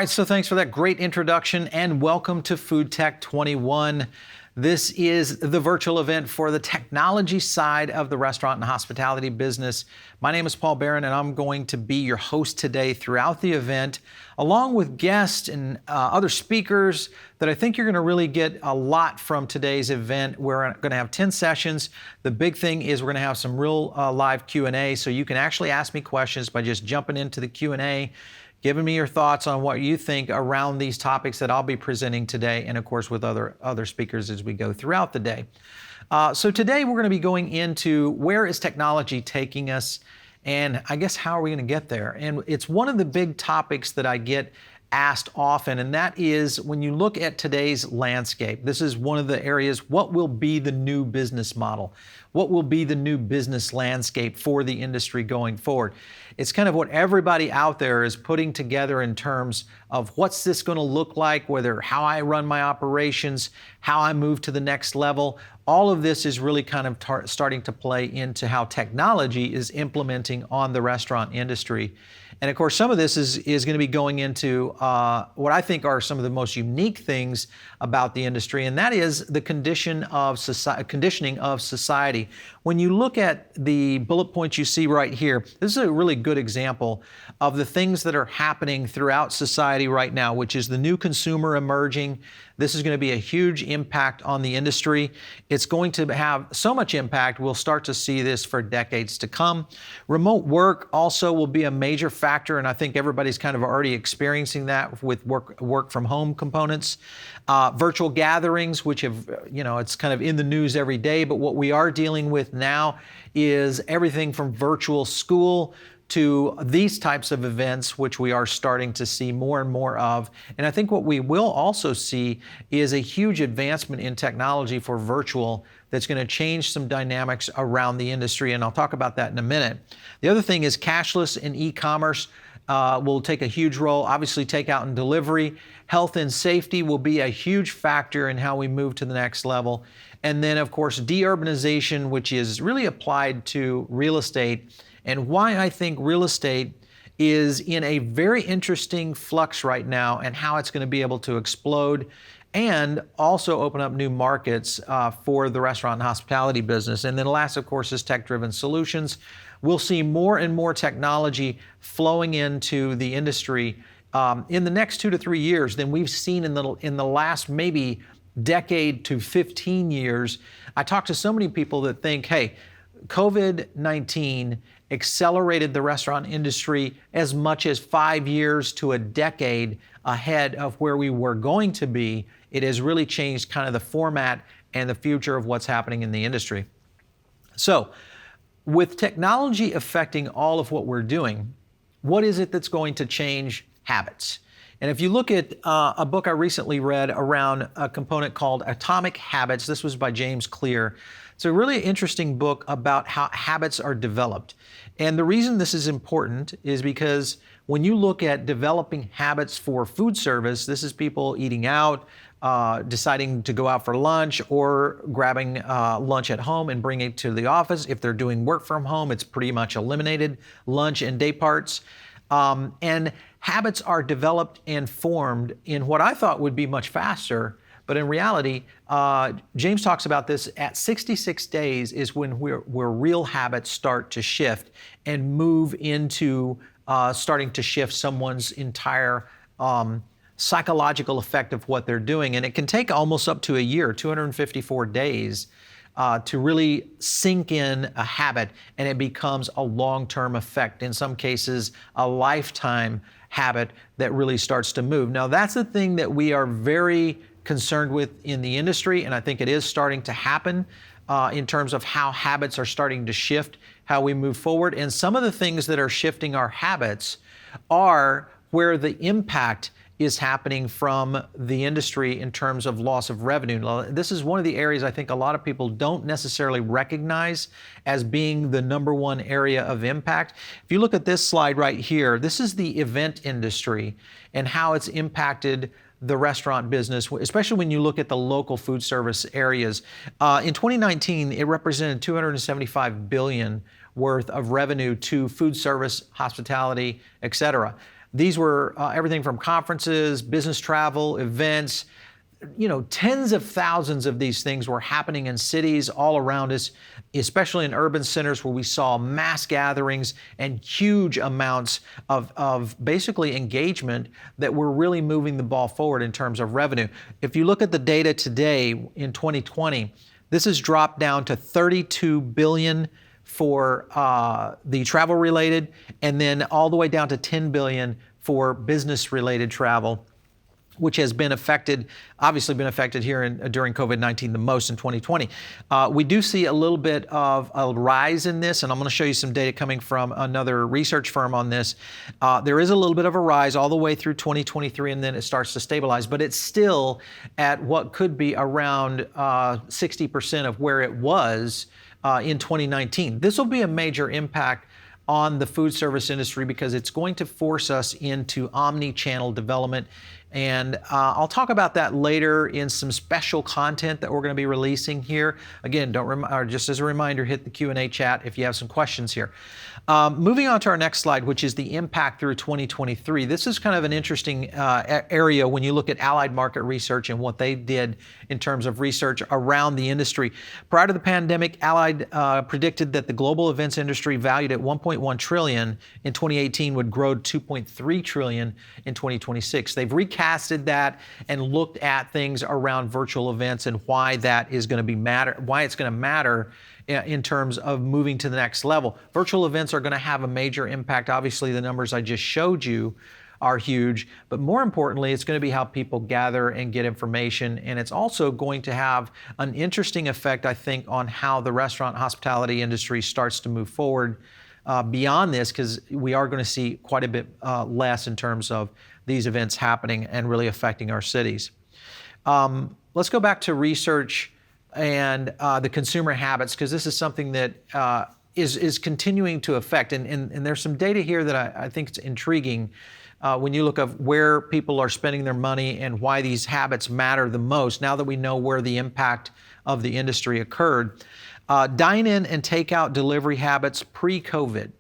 right, so thanks for that great introduction and welcome to FoodTech21. This is the virtual event for the technology side of the restaurant and hospitality business. My name is Paul Barron and I'm going to be your host today throughout the event, along with guests and other speakers that I think you're going to really get a lot from today's event. We're going to have 10 sessions. The big thing is we're going to have some real live Q&A, so you can actually ask me questions by just jumping into the Q&A, giving me your thoughts on what you think around these topics that I'll be presenting today, and of course with other speakers as we go throughout the day. So today we're going to be going into where is technology taking us, and I guess how are we going to get there? And it's one of the big topics that I get asked often, and that is when you look at today's landscape, this is one of the areas, what will be the new business model? What will be the new business landscape for the industry going forward? It's kind of what everybody out there is putting together in terms of what's this going to look like, whether how I run my operations, how I move to the next level. All of this is really kind of starting to play into how technology is implementing on the restaurant industry. And of course, some of this is going to be going into what I think are some of the most unique things about the industry, and that is the conditioning of society. When you look at the bullet points you see right here, this is a really good example of the things that are happening throughout society right now, which is the new consumer emerging. This is going to be a huge impact on the industry. It's going to have so much impact, we'll start to see this for decades to come. Remote work also will be a major factor, and I think everybody's kind of already experiencing that with work from home components. Virtual gatherings, which have, it's kind of in the news every day, but what we are dealing with now is everything from virtual school to these types of events, which we are starting to see more and more of. And I think what we will also see is a huge advancement in technology for virtual that's going to change some dynamics around the industry, and I'll talk about that in a minute. The other thing is cashless and e-commerce will take a huge role. Obviously, takeout and delivery. Health and safety will be a huge factor in how we move to the next level. And then, of course, de-urbanization, which is really applied to real estate, and why I think real estate is in a very interesting flux right now and how it's going to be able to explode and also open up new markets for the restaurant and hospitality business. And then last, of course, is tech-driven solutions. We'll see more and more technology flowing into the industry in the next 2 to 3 years than we've seen in the last maybe decade to 15 years. I talk to so many people that think, hey, COVID-19 accelerated the restaurant industry as much as 5 years to a decade ahead of where we were going to be. It has really changed kind of the format and the future of what's happening in the industry. So, with technology affecting all of what we're doing, what is it that's going to change habits? And if you look at a book I recently read around a component called Atomic Habits, this was by James Clear. It's a really interesting book about how habits are developed. And the reason this is important is because when you look at developing habits for food service, this is people eating out, deciding to go out for lunch or grabbing lunch at home and bringing it to the office. If they're doing work from home, it's pretty much eliminated lunch and day parts. And habits are developed and formed in what I thought would be much faster, but in reality, James talks about this at 66 days is when where real habits start to shift and move into starting to shift someone's entire psychological effect of what they're doing. And it can take almost up to a year, 254 days, to really sink in a habit, and it becomes a long-term effect. In some cases, a lifetime habit that really starts to move. Now, that's the thing that we are very concerned with in the industry, and I think it is starting to happen in terms of how habits are starting to shift, how we move forward. And some of the things that are shifting our habits are where the impact is happening from the industry in terms of loss of revenue. This is one of the areas I think a lot of people don't necessarily recognize as being the number one area of impact. If you look at this slide right here, this is the event industry and how it's impacted the restaurant business, especially when you look at the local food service areas. In 2019, it represented $275 billion worth of revenue to food service, hospitality, et cetera. These were everything from conferences, business travel, events. Tens of thousands of these things were happening in cities all around us, especially in urban centers where we saw mass gatherings and huge amounts of basically engagement that were really moving the ball forward in terms of revenue. If you look at the data today in 2020, this has dropped down to $32 billion for the travel related, and then all the way down to $10 billion for business related travel, which has been obviously been affected here during COVID-19 the most in 2020. We do see a little bit of a rise in this, and I'm going to show you some data coming from another research firm on this. There is a little bit of a rise all the way through 2023, and then it starts to stabilize, but it's still at what could be around 60% of where it was in 2019. This will be a major impact on the food service industry because it's going to force us into omni-channel development. And I'll talk about that later in some special content that we're going to be releasing here. Again, just as a reminder, hit the Q&A chat if you have some questions here. Moving on to our next slide, which is the impact through 2023. This is kind of an interesting area when you look at Allied Market Research and what they did in terms of research around the industry. Prior to the pandemic, Allied predicted that the global events industry, valued at $1.1 trillion in 2018, would grow to $2.3 trillion in 2026. They've recasted that and looked at things around virtual events and why that is going to why it's going to matter in terms of moving to the next level. Virtual events are going to have a major impact. Obviously, the numbers I just showed you are huge, but more importantly, it's going to be how people gather and get information. And it's also going to have an interesting effect, I think, on how the restaurant hospitality industry starts to move forward beyond this, because we are going to see quite a bit less in terms of these events happening and really affecting our cities. Let's go back to research and the consumer habits, because this is something that is continuing to affect. And there's some data here that I think is intriguing when you look at where people are spending their money and why these habits matter the most now that we know where the impact of the industry occurred. Dine-in and takeout delivery habits pre-COVID.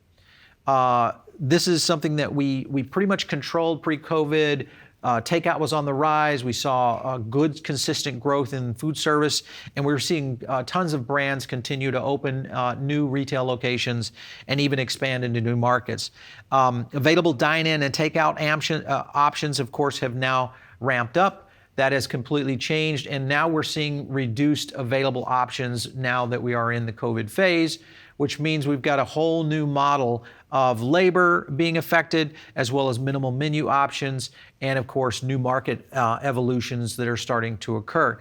This is something that we pretty much controlled pre-COVID. Takeout was on the rise. We saw good, consistent growth in food service, and we're seeing tons of brands continue to open new retail locations and even expand into new markets. Available dine-in and takeout options, of course, have now ramped up. That has completely changed, and now we're seeing reduced available options now that we are in the COVID phase, which means we've got a whole new model of labor being affected, as well as minimal menu options, and of course, new market evolutions that are starting to occur.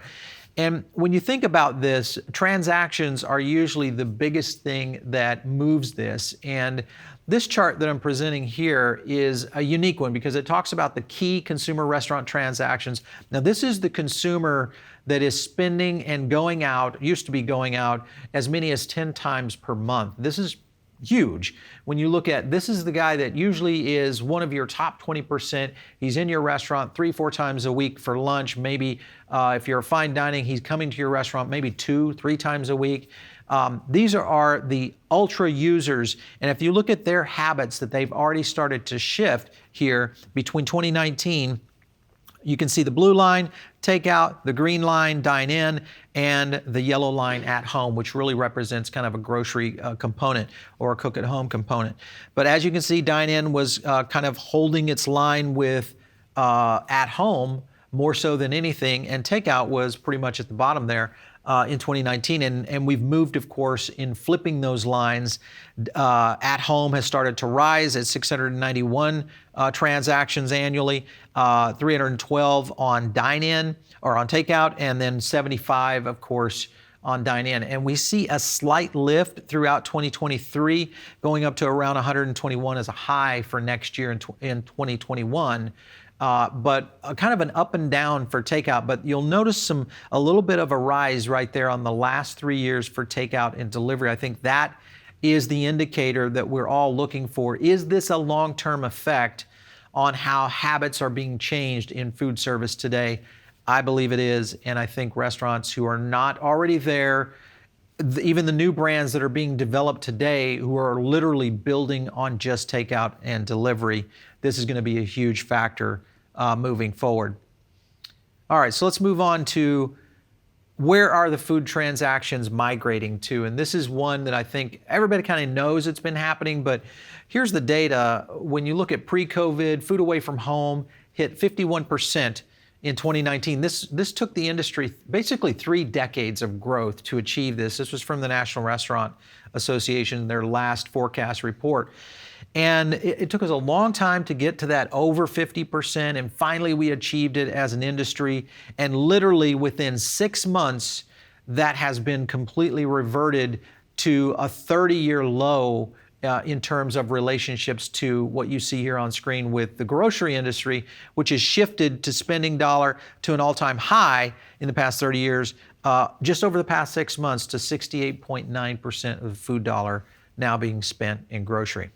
And when you think about this, transactions are usually the biggest thing that moves this. And this chart that I'm presenting here is a unique one because it talks about the key consumer restaurant transactions. Now, this is the consumer that is spending and going out, used to be going out, as many as 10 times per month. This is huge. When you look at, this is the guy that usually is one of your top 20%. He's in your restaurant 3-4 times a week for lunch. Maybe if you're fine dining, he's coming to your restaurant maybe 2-3 times a week. These are the ultra users. And if you look at their habits that they've already started to shift here between 2019, you can see the blue line, takeout, the green line, dine in, and the yellow line at home, which really represents kind of a grocery component or a cook at home component. But as you can see, dine in was kind of holding its line with at home more so than anything, and takeout was pretty much at the bottom there in 2019. And we've moved, of course, in flipping those lines. At home has started to rise at 691 transactions annually, 312 on dine-in or on takeout, and then 75, of course, on dine-in. And we see a slight lift throughout 2023, going up to around 121 as a high for next year in 2021. But kind of an up and down for takeout. But you'll notice a little bit of a rise right there on the last 3 years for takeout and delivery. I think that is the indicator that we're all looking for. Is this a long-term effect on how habits are being changed in food service today? I believe it is, and I think restaurants who are not already there, even the new brands that are being developed today who are literally building on just takeout and delivery, this is going to be a huge factor moving forward. All right, so let's move on to where are the food transactions migrating to? And this is one that I think everybody kind of knows it's been happening, but here's the data. When you look at pre-COVID, food away from home hit 51% in 2019. This took the industry basically 3 decades of growth to achieve this. This was from the National Restaurant Association, their last forecast report. And it took us a long time to get to that over 50%, and finally we achieved it as an industry. And literally within 6 months, that has been completely reverted to a 30-year low in terms of relationships to what you see here on screen with the grocery industry, which has shifted to spending dollar to an all-time high in the past 30 years, just over the past 6 months to 68.9% of the food dollar now being spent in grocery.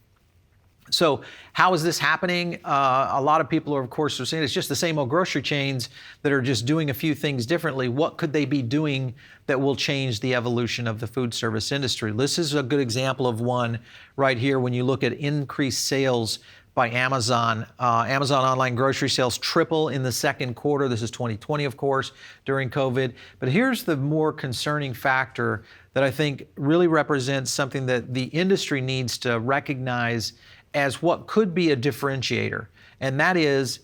So how is this happening? A lot of people are, of course, saying it's just the same old grocery chains that are just doing a few things differently. What could they be doing that will change the evolution of the food service industry? This is a good example of one right here when you look at increased sales by Amazon. Amazon online grocery sales triple in the second quarter. This is 2020, of course, during COVID. But here's the more concerning factor that I think really represents something that the industry needs to recognize as what could be a differentiator, and that is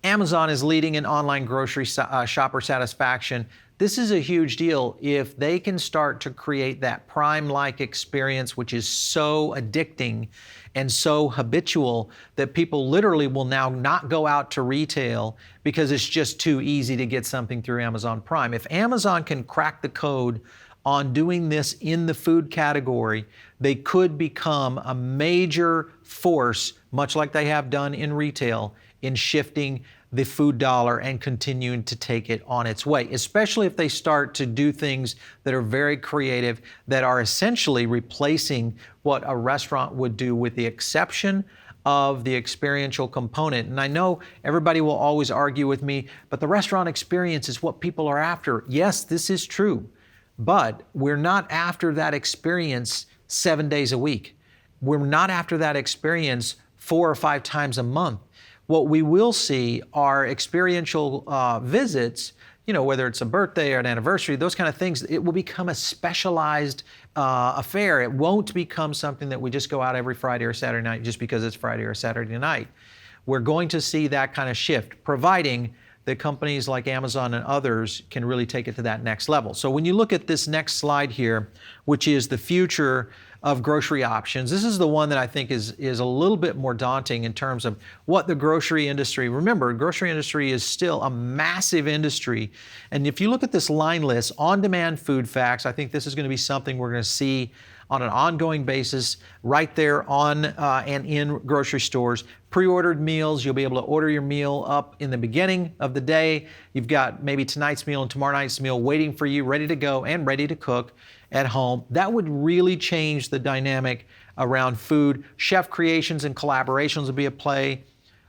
Amazon is leading in online grocery shopper satisfaction. This is a huge deal if they can start to create that Prime-like experience, which is so addicting and so habitual that people literally will now not go out to retail because it's just too easy to get something through Amazon Prime. If Amazon can crack the code on doing this in the food category, they could become a major force, much like they have done in retail, in shifting the food dollar and continuing to take it on its way, especially if they start to do things that are very creative, that are essentially replacing what a restaurant would do, with the exception of the experiential component. And I know everybody will always argue with me, but the restaurant experience is what people are after. Yes, this is true. But we're not after that experience 7 days a week. We're not after that experience 4 or 5 times a month. What we will see are experiential visits, whether it's a birthday or an anniversary, those kind of things. It will become a specialized affair. It won't become something that we just go out every Friday or Saturday night just because it's Friday or Saturday night. We're going to see that kind of shift, providing that companies like Amazon and others can really take it to that next level. So when you look at this next slide here, which is the future of grocery options, this is the one that I think is a little bit more daunting in terms of what the grocery industry, remember, grocery industry is still a massive industry. And if you look at this line list, on-demand food facts, I think this is going to be something we're going to see on an ongoing basis right there on and in grocery stores. Pre-ordered meals, you'll be able to order your meal up in the beginning of the day. You've got maybe tonight's meal and tomorrow night's meal waiting for you, ready to go and ready to cook at home. That would really change the dynamic around food. Chef creations and collaborations will be at play.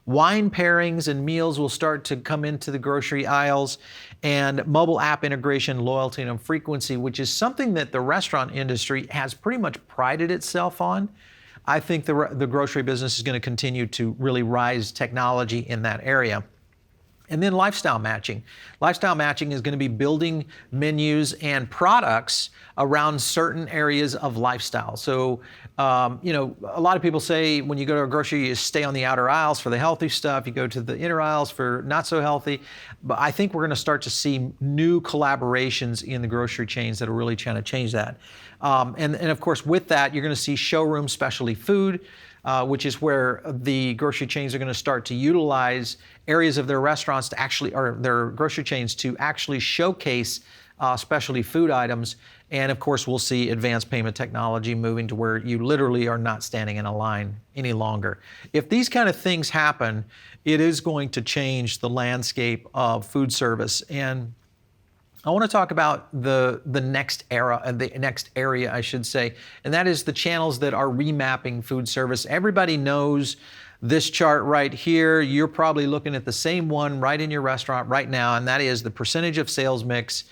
Wine pairings and meals will start to come into the grocery aisles, and mobile app integration, loyalty, and frequency, which is something that the restaurant industry has pretty much prided itself on. I think the grocery business is going to continue to really rise technology in that area. And then lifestyle matching. Lifestyle matching is going to be building menus and products around certain areas of lifestyle. So, a lot of people say when you go to a grocery, you stay on the outer aisles for the healthy stuff. You go to the inner aisles for not so healthy. But I think we're going to start to see new collaborations in the grocery chains that are really trying to change that. And of course, with that, you're going to see showroom specialty food, which is where the grocery chains are going to start to utilize areas of their restaurants to actually, or their grocery chains to actually showcase specialty food items. And of course, we'll see advanced payment technology moving to where you literally are not standing in a line any longer. If these kind of things happen, it is going to change the landscape of food service. And I want to talk about the next era, the next area, I should say, and that is the channels that are remapping food service. Everybody knows this chart right here. You're probably looking at the same one right in your restaurant right now, and that is the percentage of sales mix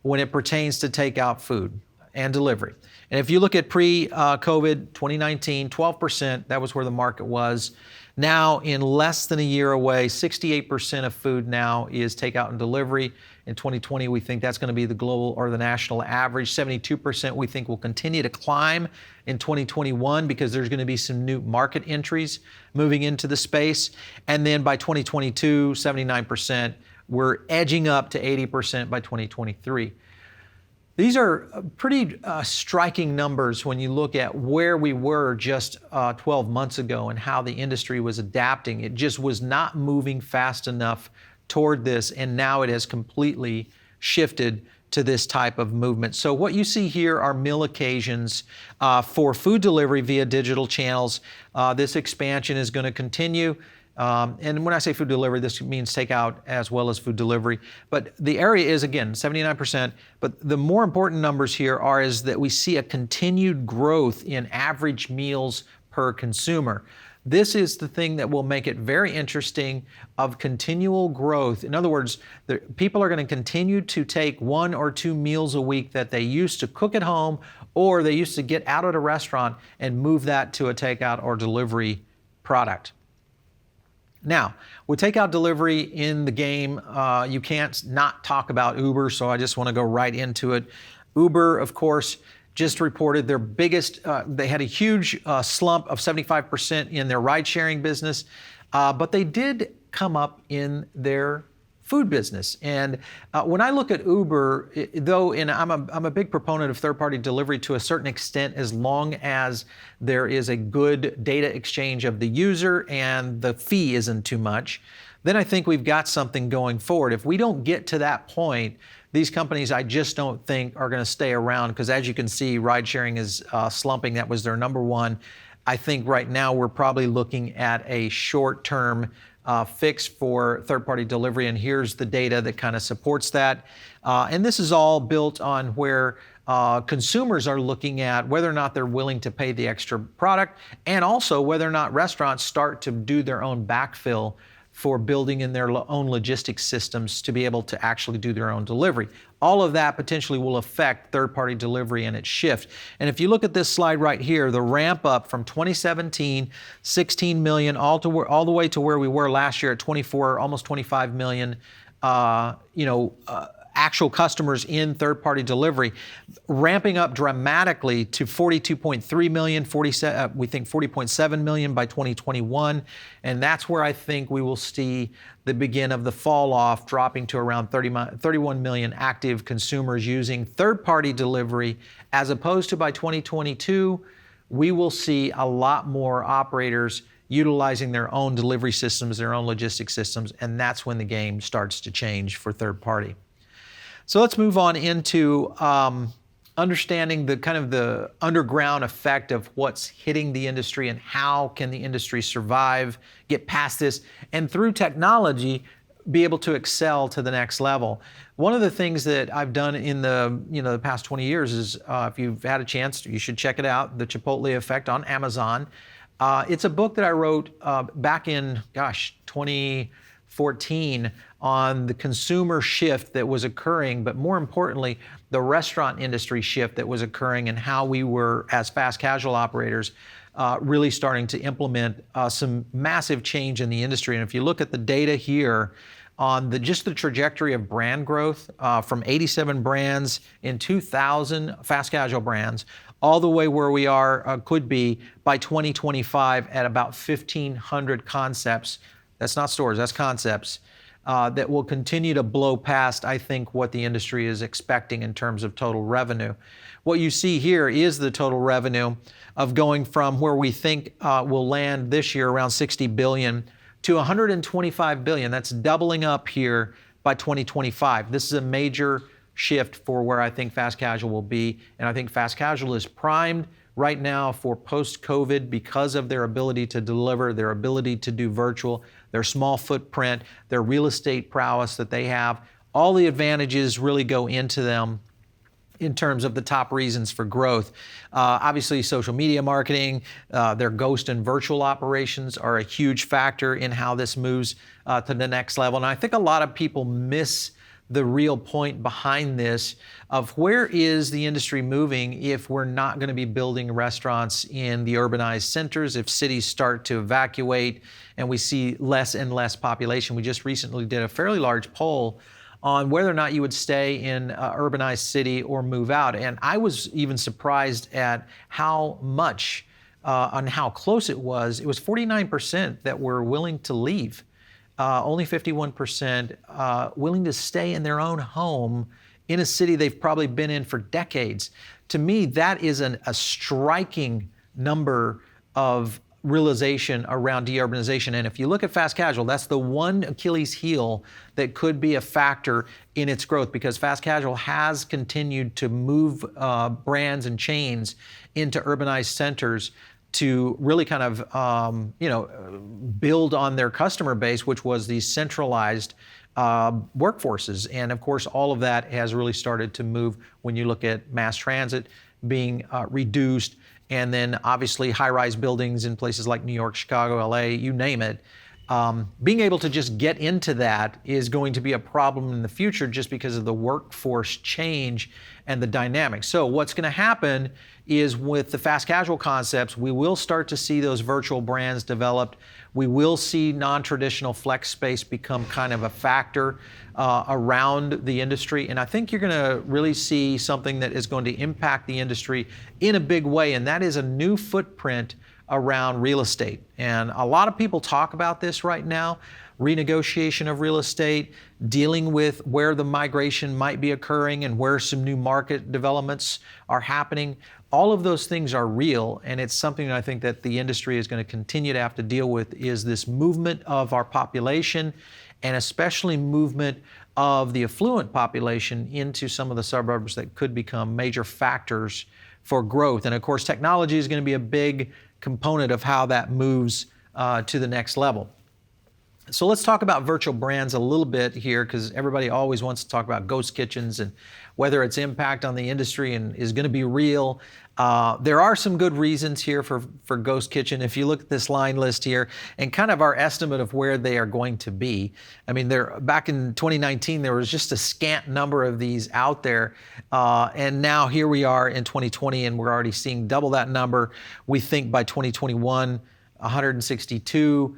when it pertains to takeout food. and delivery. And if you look at pre-COVID 2019, 12%, that was where the market was. Now, in less than a year away, 68% of food now is takeout and delivery. In 2020, we think that's going to be the global or the national average. 72% we think will continue to climb in 2021 because there's going to be some new market entries moving into the space. And then by 2022, 79%. We're edging up to 80% by 2023. These are pretty striking numbers when you look at where we were just 12 months ago and how the industry was adapting. It just was not moving fast enough toward this, and now it has completely shifted to this type of movement. So what you see here are meal occasions for food delivery via digital channels. This expansion is going to continue. And when I say food delivery, this means takeout as well as food delivery. But the area is, again, 79%. But the more important numbers here is that we see a continued growth in average meals per consumer. This is the thing that will make it very interesting of continual growth. In other words, people are going to continue to take 1 or 2 meals a week that they used to cook at home or they used to get out at a restaurant and move that to a takeout or delivery product. Now, with takeout delivery in the game, you can't not talk about Uber, so I just want to go right into it. Uber, of course, just reported their biggest, they had a huge slump of 75% in their ride-sharing business, but they did come up in their food business. And when I look at Uber, I'm a big proponent of third-party delivery to a certain extent, as long as there is a good data exchange of the user and the fee isn't too much, then I think we've got something going forward. If we don't get to that point, these companies I just don't think are going to stay around, because as you can see, ride-sharing is slumping. That was their number one. I think right now we're probably looking at a short-term fix for third-party delivery, and here's the data that kind of supports that. And this is all built on where consumers are looking at whether or not they're willing to pay the extra product, and also whether or not restaurants start to do their own backfill for building in their own logistics systems to be able to actually do their own delivery. All of that potentially will affect third-party delivery and its shift. And if you look at this slide right here, the ramp up from 2017, 16 million, all the way to where we were last year at 24, almost 25 million, actual customers in third-party delivery, ramping up dramatically to 42.3 million, we think 40.7 million by 2021. And that's where I think we will see the begin of the fall off, dropping to around 31 million active consumers using third-party delivery, as opposed to by 2022, we will see a lot more operators utilizing their own delivery systems, their own logistics systems, and that's when the game starts to change for third-party. So let's move on into understanding the kind of the underground effect of what's hitting the industry and how can the industry survive, get past this, and through technology, be able to excel to the next level. One of the things that I've done in the past 20 years is, if you've had a chance, you should check it out, The Chipotle Effect on Amazon. It's a book that I wrote back in, 2014 on the consumer shift that was occurring, but more importantly, the restaurant industry shift that was occurring and how we were, as fast casual operators, really starting to implement some massive change in the industry. And if you look at the data here on just the trajectory of brand growth from 87 brands in 2000, fast casual brands, all the way where we are, could be by 2025 at about 1,500 concepts. That's not stores, that's concepts. That will continue to blow past, I think, what the industry is expecting in terms of total revenue. What you see here is the total revenue of going from where we think will land this year, around 60 billion, to 125 billion. That's doubling up here by 2025. This is a major shift for where I think fast casual will be, and I think fast casual is primed right now for post-COVID because of their ability to deliver, their ability to do virtual, their small footprint, their real estate prowess that they have. All the advantages really go into them in terms of the top reasons for growth. Obviously, social media marketing, their ghost and virtual operations are a huge factor in how this moves to the next level. And I think a lot of people miss the real point behind this of where is the industry moving if we're not going to be building restaurants in the urbanized centers, if cities start to evacuate and we see less and less population. We just recently did a fairly large poll on whether or not you would stay in an urbanized city or move out. And I was even surprised at how much, on how close it was. It was 49% that were willing to leave. Only 51% willing to stay in their own home in a city they've probably been in for decades. To me, that is a striking number of realization around deurbanization. And if you look at fast casual, that's the one Achilles heel that could be a factor in its growth, because fast casual has continued to move brands and chains into urbanized centers to really kind of build on their customer base, which was these centralized workforces. And of course, all of that has really started to move when you look at mass transit being reduced, and then obviously high-rise buildings in places like New York, Chicago, LA, you name it. Being able to just get into that is going to be a problem in the future just because of the workforce change and the dynamics. So what's going to happen is with the fast casual concepts, we will start to see those virtual brands developed. We will see non-traditional flex space become kind of a factor around the industry. And I think you're going to really see something that is going to impact the industry in a big way, and that is a new footprint around real estate. And a lot of people talk about this right now, renegotiation of real estate, dealing with where the migration might be occurring and where some new market developments are happening. All of those things are real, and it's something that I think that the industry is going to continue to have to deal with, is this movement of our population, and especially movement of the affluent population into some of the suburbs that could become major factors for growth. And of course, technology is going to be a big component of how that moves to the next level. So let's talk about virtual brands a little bit here, because everybody always wants to talk about ghost kitchens and whether its impact on the industry and is going to be real. There are some good reasons here for ghost kitchen. If you look at this line list here and kind of our estimate of where they are going to be, I mean, back in 2019, there was just a scant number of these out there. And now here we are in 2020, and we're already seeing double that number. We think by 2021, 162.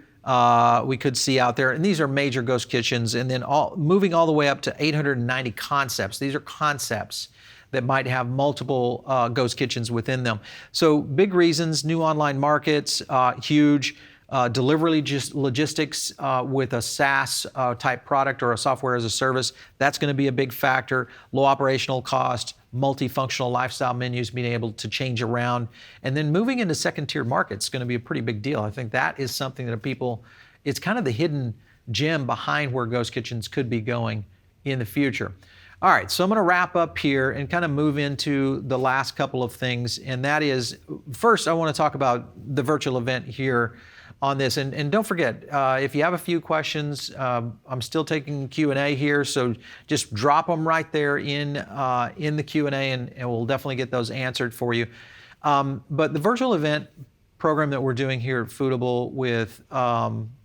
We could see out there, and these are major ghost kitchens, and then moving all the way up to 890 concepts. These are concepts that might have multiple ghost kitchens within them. So big reasons: new online markets, huge, delivery logistics with a SaaS type product or a software as a service. That's going to be a big factor. Low operational cost, multifunctional lifestyle menus being able to change around, and then moving into second-tier markets is going to be a pretty big deal. I think that is something that it's kind of the hidden gem behind where ghost kitchens could be going in the future. All right, so I'm going to wrap up here and kind of move into the last couple of things, and that is, first, I want to talk about the virtual event here on this. And don't forget, if you have a few questions, I'm still taking Q&A here, so just drop them right there in the Q&A, and we'll definitely get those answered for you. But the virtual event program that we're doing here at Foodable with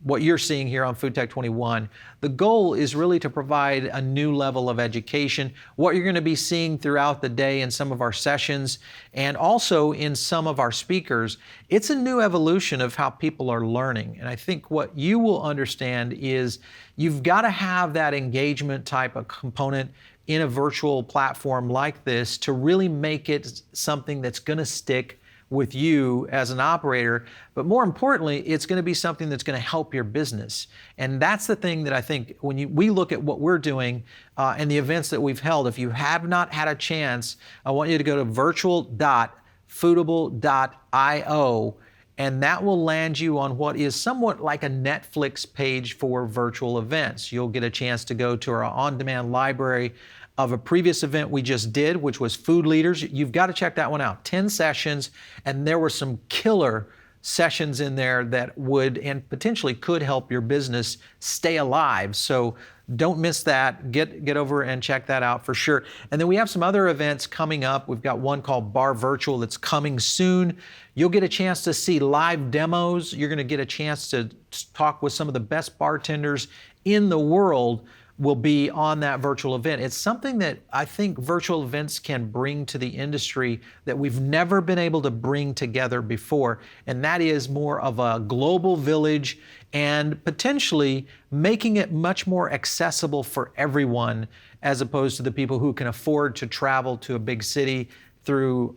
what you're seeing here on FoodTech21, the goal is really to provide a new level of education, what you're going to be seeing throughout the day in some of our sessions and also in some of our speakers. It's a new evolution of how people are learning. And I think what you will understand is you've got to have that engagement type of component in a virtual platform like this to really make it something that's going to stick with you as an operator, but more importantly, it's going to be something that's going to help your business. And that's the thing that I think when we look at what we're doing and the events that we've held, if you have not had a chance, I want you to go to virtual.foodable.io, and that will land you on what is somewhat like a Netflix page for virtual events. You'll get a chance to go to our on-demand library of a previous event we just did, which was Food Leaders. You've got to check that one out. 10 sessions, and there were some killer sessions in there that would and potentially could help your business stay alive. So don't miss that. Get over and check that out for sure. And then we have some other events coming up. We've got one called Bar Virtual that's coming soon. You'll get a chance to see live demos. You're going to get a chance to talk with some of the best bartenders in the world will be on that virtual event. It's something that I think virtual events can bring to the industry that we've never been able to bring together before, and that is more of a global village and potentially making it much more accessible for everyone, as opposed to the people who can afford to travel to a big city through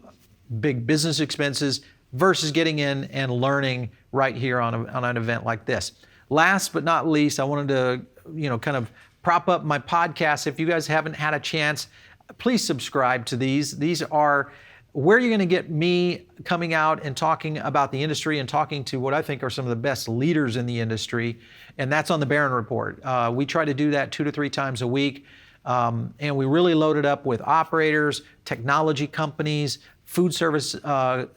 big business expenses versus getting in and learning right here on an event like this. Last but not least, I wanted to kind of prop up my podcast. If you guys haven't had a chance, please subscribe to these. These are where you're going to get me coming out and talking about the industry and talking to what I think are some of the best leaders in the industry, and that's on the Barron Report. We try to do that 2 to 3 times a week, and we really load it up with operators, technology companies, food service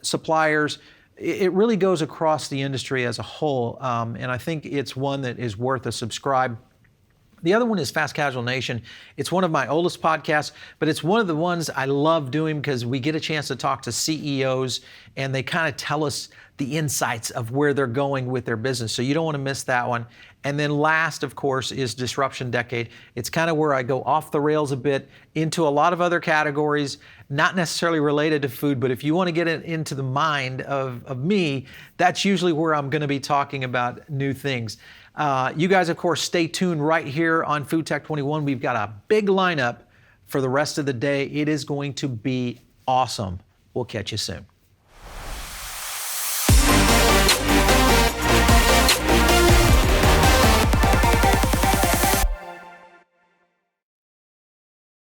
suppliers. It really goes across the industry as a whole, and I think it's one that is worth a subscribe. The other one is Fast Casual Nation. It's one of my oldest podcasts, but it's one of the ones I love doing because we get a chance to talk to CEOs and they kind of tell us the insights of where they're going with their business. So you don't want to miss that one. And then last, of course, is Disruption Decade. It's kind of where I go off the rails a bit into a lot of other categories, not necessarily related to food, but if you want to get it into the mind of me, that's usually where I'm going to be talking about new things. You guys, of course, stay tuned right here on FoodTech21. We've got a big lineup for the rest of the day. It is going to be awesome. We'll catch you soon.